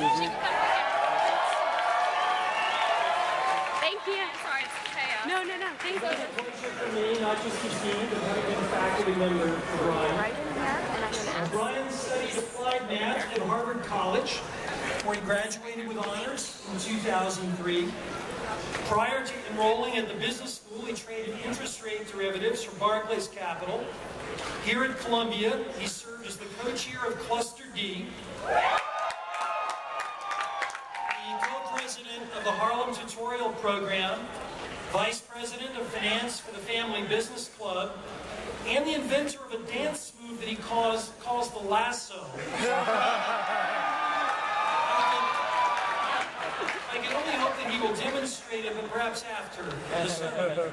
Thank you. Sorry, it's chaos. No. Thank you. It's a pleasure for me, not just Christine, but having been a faculty member for Brian. Right in here, and I'm going to ask. Brian studied applied math at Harvard College, where he graduated with honors in 2003. Prior to enrolling at the business school, he traded interest rate derivatives for Barclays Capital. Here at Columbia, he served as the co-chair of Cluster D, the co-president of the Harlem Tutorial Program, vice president of finance for the Family Business Club, and the inventor of a dance move that he calls the lasso. I can only hope that he will demonstrate it, but perhaps after the seminar.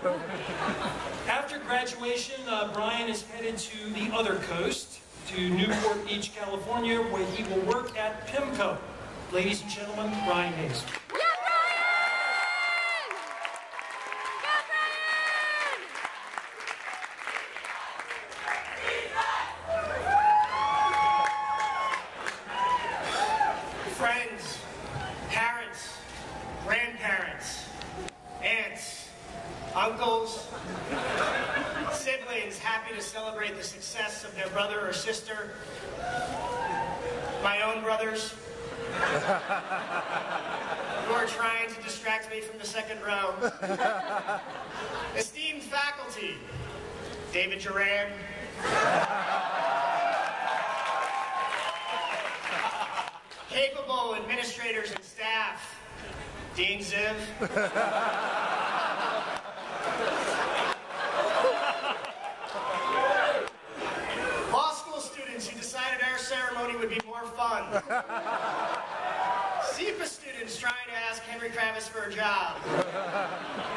After graduation, Brian is headed to the other coast, to Newport Beach, California, where he will work at PIMCO. Ladies and gentlemen, Brian Hayes. Friends, parents, grandparents, aunts, uncles, siblings happy to celebrate the success of their brother or sister, my own brothers, who are trying to distract me from the second row, esteemed faculty, David Duran, capable administrators and staff, Dean Ziv, law school students who decided our ceremony would be more fun, CEPA students trying to ask Henry Kravis for a job,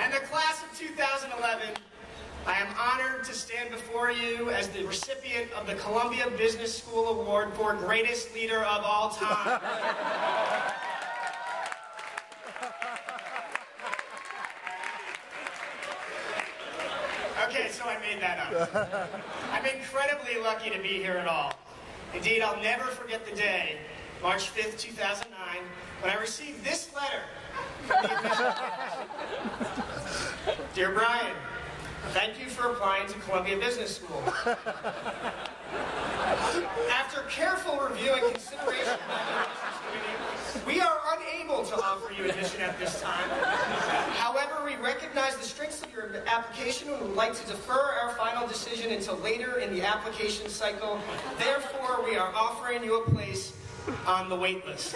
and the class of 2011, I am honored to stand before you as the recipient of the Columbia Business School Award for Greatest Leader of All Time. Okay, so I made that up. I'm incredibly lucky to be here at all. Indeed, I'll never forget the day, March 5th, 2009, when I received this letter from the admission office. Dear Brian, thank you for applying to Columbia Business School. After careful review and consideration by the admissions committee, we are unable to offer you admission at this time. However, we recognize the strengths of your application and would like to defer our final decision until later in the application cycle. Therefore, we are offering you a place on the wait list.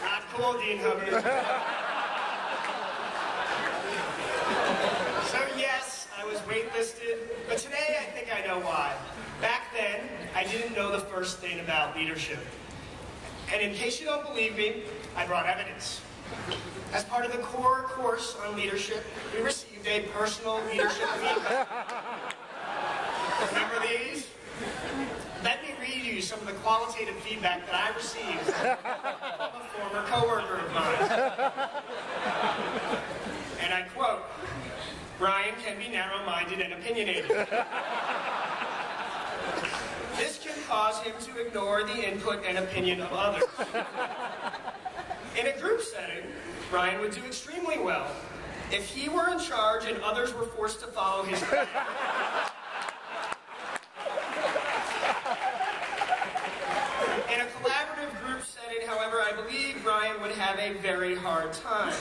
Not cool, Dean Hubbard. So yes, I was waitlisted, but today I think I know why. Back then, I didn't know the first thing about leadership. And in case you don't believe me, I brought evidence. As part of the core course on leadership, we received a personal leadership feedback. Remember these? Let me read you some of the qualitative feedback that I received from a former coworker of mine. And I quote, Brian can be narrow-minded and opinionated. This can cause him to ignore the input and opinion of others. In a group setting, Brian would do extremely well if he were in charge and others were forced to follow his command. In a collaborative group setting, however, I believe Brian would have a very hard time.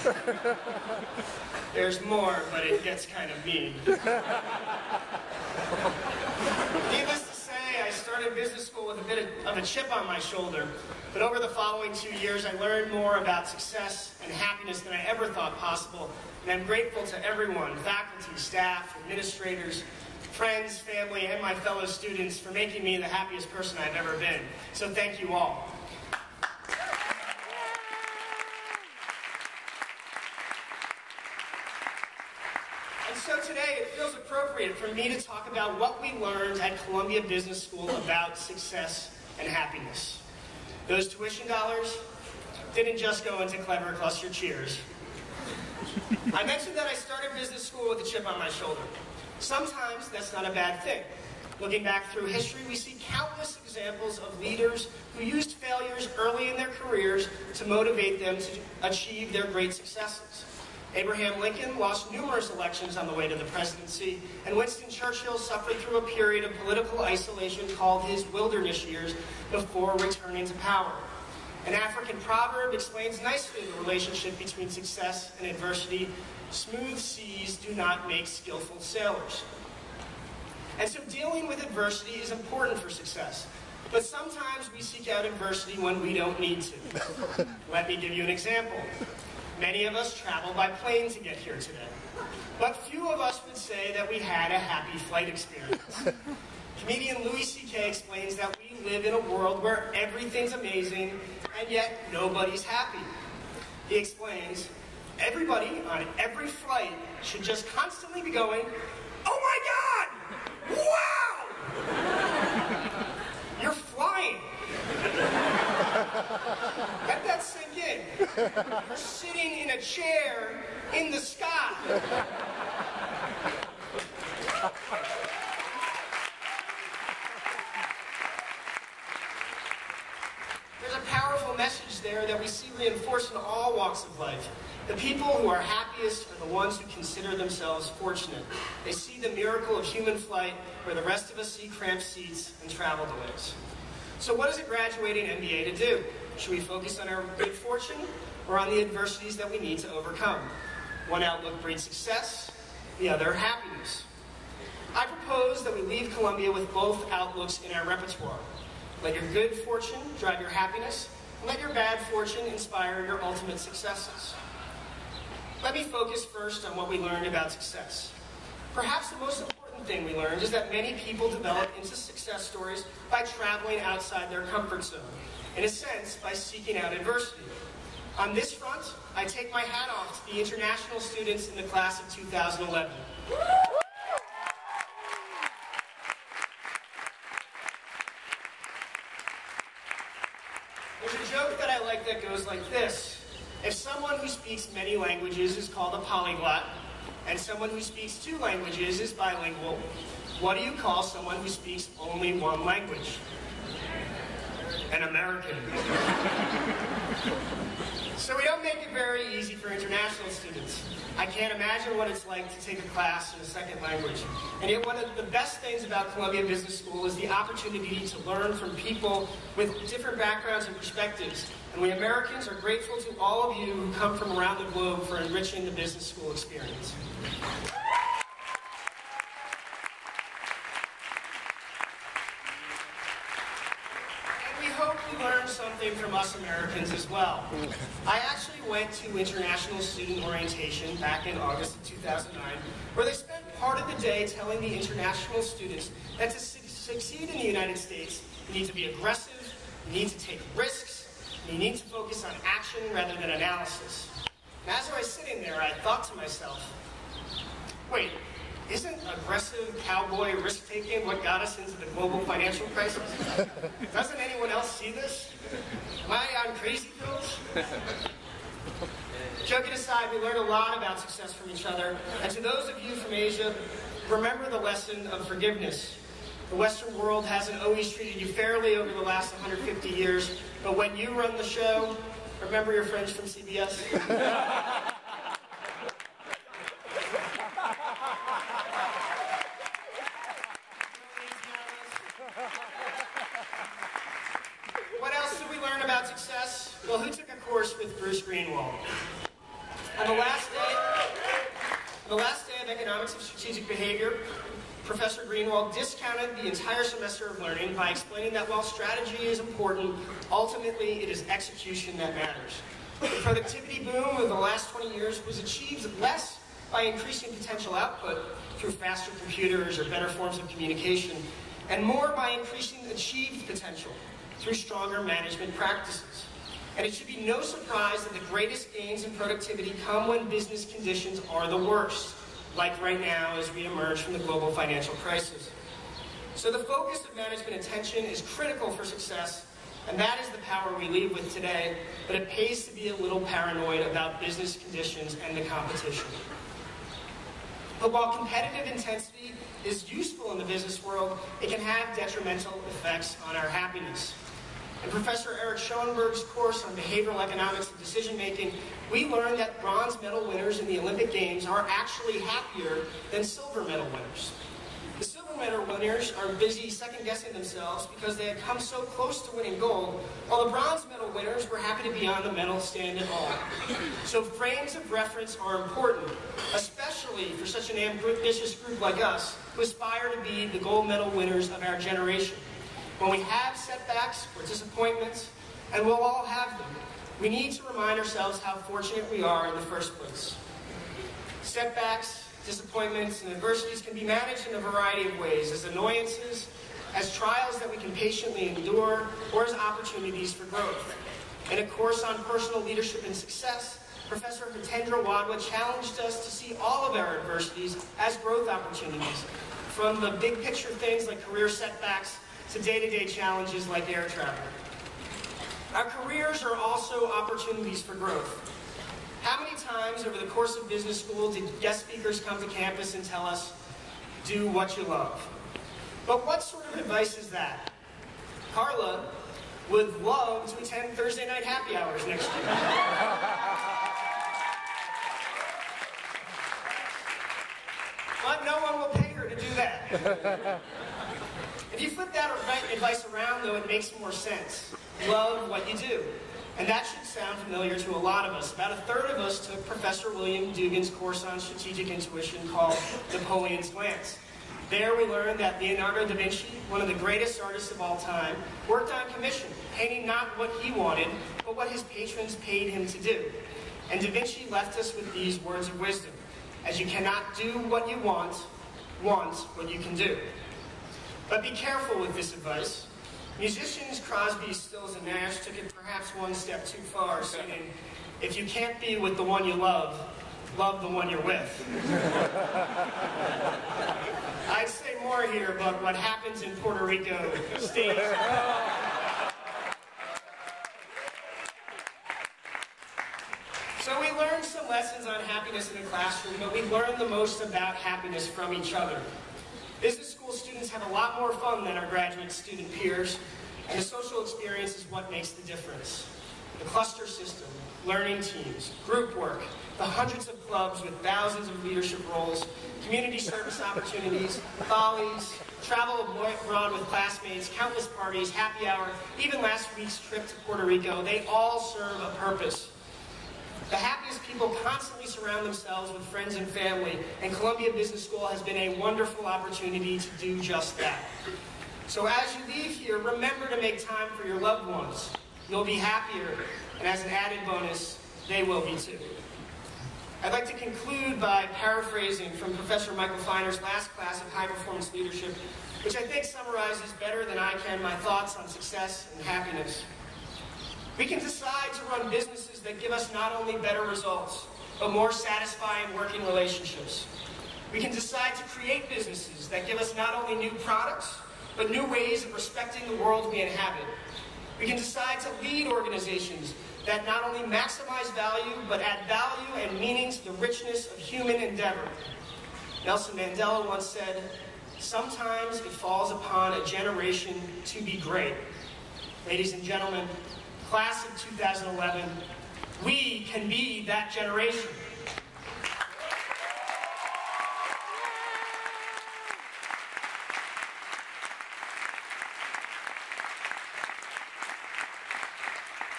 There's more, but it gets kind of mean. Needless to say, I started business school with a bit of a chip on my shoulder, but over the following 2 years, I learned more about success and happiness than I ever thought possible, and I'm grateful to everyone, faculty, staff, administrators, friends, family, and my fellow students for making me the happiest person I've ever been. So thank you all. And so today it feels appropriate for me to talk about what we learned at Columbia Business School about success and happiness. Those tuition dollars didn't just go into clever cluster cheers. I mentioned that I started business school with a chip on my shoulder. Sometimes that's not a bad thing. Looking back through history, we see countless examples of leaders who used failures early in their careers to motivate them to achieve their great successes. Abraham Lincoln lost numerous elections on the way to the presidency, and Winston Churchill suffered through a period of political isolation called his wilderness years before returning to power. An African proverb explains nicely the relationship between success and adversity. Smooth seas do not make skillful sailors. And so dealing with adversity is important for success. But sometimes we seek out adversity when we don't need to. Let me give you an example. Many of us travel by plane to get here today. But few of us would say that we had a happy flight experience. Comedian Louis C.K. explains that we live in a world where everything's amazing, and yet nobody's happy. He explains, everybody on every flight should just constantly be going, "Oh my God! Wow! You're flying!" Let that sink in. You're sitting in a chair in the sky. There's a powerful message there that we see reinforced in all walks of life. The people who are happiest are the ones who consider themselves fortunate. They see the miracle of human flight where the rest of us see cramped seats and travel delays. So what does a graduating MBA to do? Should we focus on our good fortune or on the adversities that we need to overcome? One outlook breeds success, the other happiness. I propose that we leave Columbia with both outlooks in our repertoire. Let your good fortune drive your happiness, and let your bad fortune inspire your ultimate successes. Let me focus first on what we learned about success. Perhaps the most important thing we learned is that many people develop into success stories by traveling outside their comfort zone. In a sense, by seeking out adversity. On this front, I take my hat off to the international students in the class of 2011. There's a joke that I like that goes like this. If someone who speaks many languages is called a polyglot, and someone who speaks 2 languages is bilingual, what do you call someone who speaks only 1 language? An American. So we don't make it very easy for international students. I can't imagine what it's like to take a class in a second language. And yet one of the best things about Columbia Business School is the opportunity to learn from people with different backgrounds and perspectives. And we Americans are grateful to all of you who come from around the globe for enriching the business school experience. Learn something from us Americans as well. I actually went to international student orientation back in August of 2009, where they spent part of the day telling the international students that to succeed in the United States, you need to be aggressive, you need to take risks, and you need to focus on action rather than analysis. And as I was sitting there, I thought to myself, wait, isn't aggressive cowboy risk-taking what got us into the global financial crisis? Doesn't anyone else see this? Am I on crazy pills? Joking aside, we learned a lot about success from each other. And to those of you from Asia, remember the lesson of forgiveness. The Western world hasn't always treated you fairly over the last 150 years, but when you run the show, remember your friends from CBS? What else did we learn about success? Well, who took a course with Bruce Greenwald? On the last day of Economics of Strategic Behavior, Professor Greenwald discounted the entire semester of learning by explaining that while strategy is important, ultimately it is execution that matters. The productivity boom of the last 20 years was achieved less by increasing potential output through faster computers or better forms of communication, and more by increasing achieved potential through stronger management practices. And it should be no surprise that the greatest gains in productivity come when business conditions are the worst, like right now as we emerge from the global financial crisis. So the focus of management attention is critical for success, And that is the power we lead with today, but it pays to be a little paranoid about business conditions and the competition. But while competitive intensity is useful in the business world, it can have detrimental effects on our happiness. In Professor Eric Schoenberg's course on behavioral economics and decision-making, we learned that bronze medal winners in the Olympic Games are actually happier than silver medal winners. The silver medal winners are busy second-guessing themselves because they had come so close to winning gold, while the bronze medal winners were happy to be on the medal stand at all. So frames of reference are important, especially for such an ambitious group like us, who aspire to be the gold medal winners of our generation. When we have setbacks or disappointments, and we'll all have them, we need to remind ourselves how fortunate we are in the first place. Setbacks, disappointments, and adversities can be managed in a variety of ways, as annoyances, as trials that we can patiently endure, or as opportunities for growth. In a course on personal leadership and success, Professor Hitendra Wadhwa challenged us to see all of our adversities as growth opportunities, from the big picture things like career setbacks to day-to-day challenges like air travel. Our careers are also opportunities for growth. How many times over the course of business school did guest speakers come to campus and tell us, do what you love? But what sort of advice is that? Carla would love to attend Thursday night happy hours next year. But no one will pay her to do that. If you flip that advice around, though, it makes more sense. Love what you do. And that should sound familiar to a lot of us. About a third of us took Professor William Dugan's course on strategic intuition called Napoleon's Glance. There we learned that Leonardo da Vinci, one of the greatest artists of all time, worked on commission, painting not what he wanted, but what his patrons paid him to do. And da Vinci left us with these words of wisdom: as you cannot do what you want what you can do. But be careful with this advice. Musicians Crosby, Stills, and Nash took it perhaps one step too far, singing, if you can't be with the one you love the one you're with. I'd say more here, but what happens in Puerto Rico stays. So we learned some lessons on happiness in the classroom, but we learned the most about happiness from each other. Business school students have a lot more fun than our graduate student peers, and the social experience is what makes the difference. The cluster system, learning teams, group work, the hundreds of clubs with thousands of leadership roles, community service opportunities, follies, travel abroad with classmates, countless parties, happy hour, even last week's trip to Puerto Rico, they all serve a purpose. The happiest people constantly surround themselves with friends and family, and Columbia Business School has been a wonderful opportunity to do just that. So as you leave here, remember to make time for your loved ones. You'll be happier, and as an added bonus, they will be too. I'd like to conclude by paraphrasing from Professor Michael Feiner's last class of high-performance leadership, which I think summarizes better than I can my thoughts on success and happiness. We can decide to run businesses that give us not only better results, but more satisfying working relationships. We can decide to create businesses that give us not only new products, but new ways of respecting the world we inhabit. We can decide to lead organizations that not only maximize value, but add value and meaning to the richness of human endeavor. Nelson Mandela once said, sometimes it falls upon a generation to be great. Ladies and gentlemen, class of 2011, we can be that generation.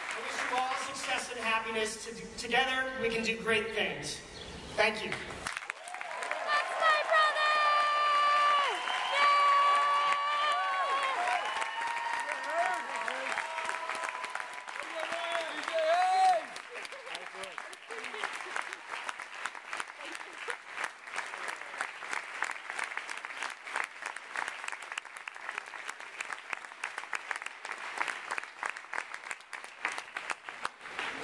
I wish you all success and happiness. Together, we can do great things. Thank you.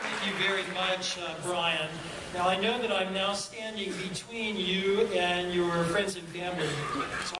Thank you very much, Brian. Now, I know that I'm now standing between you and your friends and family. So